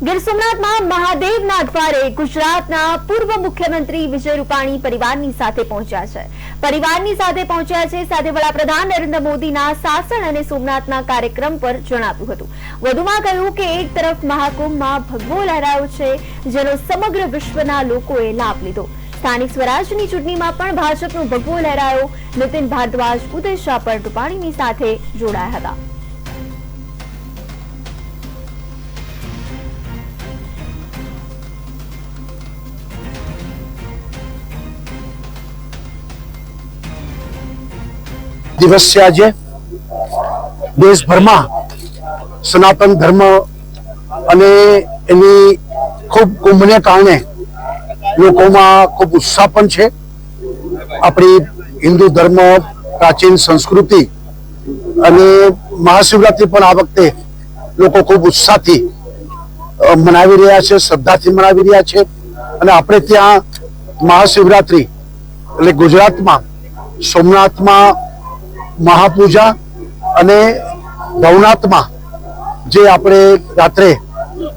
ગીર સોમનાથમાં મહાદેવના દ્વારે ગુજરાતના પૂર્વ મુખ્યમંત્રી વિજય રૂપાણી પરિવારની સાથે પહોંચ્યા છે. સાથે વડાપ્રધાન નરેન્દ્ર મોદીના શાસન અને સોમનાથના કાર્યક્રમ પર જણાવ્યું હતું. વધુમાં કહ્યું કે એક તરફ મહાકુંભમાં ભગવો લહેરાયો છે, જેનો સમગ્ર વિશ્વના લોકોએ લાભ લીધો. સ્થાનિક સ્વરાજની ચૂંટણીમાં પણ ભાજપનો ભગવો લહેરાયો. નીતિન ભારદ્વાજ, ઉદય શાહ પણ રૂપાણીની સાથે જોડાયા હતા. દિવસ છે આજે. દેશભરમાં સનાતન ધર્મ અને એની ખૂબ કુંભને કારણે લોકોમાં ખૂબ ઉત્સાહ પણ છે. આપણી હિન્દુ ધર્મ, પ્રાચીન સંસ્કૃતિ અને મહાશિવરાત્રી પણ આ વખતે લોકો ખૂબ ઉત્સાહથી મનાવી રહ્યા છે, શ્રદ્ધાથી મનાવી રહ્યા છે. અને આપણે ત્યાં મહાશિવરાત્રી એટલે ગુજરાતમાં સોમનાથમાં મહાપૂજા અને ભવનાથમાં જે આપણે રાત્રે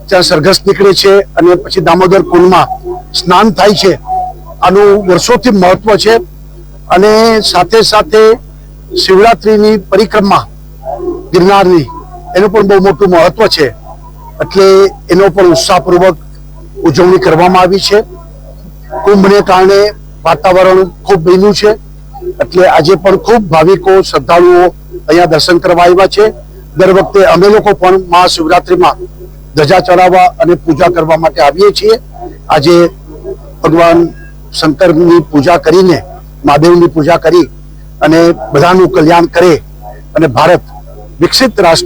ત્યાં સરઘસ નીકળે છે અને પછી દામોદર કુંડમાં સ્નાન થાય છે. આનું વર્ષોથી મહત્વ છે. અને સાથે સાથે શિવરાત્રીની પરિક્રમા ગિરનારની એનું પણ બહુ મોટું મહત્વ છે. એટલે એનો પણ ઉત્સાહપૂર્વક ઉજવણી કરવામાં આવી છે. કુંભને કારણે વાતાવરણ ખૂબ બન્યું છે. એટલે આજે પણ ખૂબ ભાવિકો, શ્રદ્ધાળુઓ અહીંયા દર્શન કરવા આવ્યા છે. દર વખતે અમે લોકો પણ મહાશિવરાત્રીમાં ધજા ચડાવવા અને પૂજા કરવા માટે આવીએ છીએ. આજે ભગવાન શંકરની પૂજા કરીને, મહાદેવની પૂજા કરી અને બધાનું કલ્યાણ કરે અને ભારત વિકસિત રાષ્ટ્ર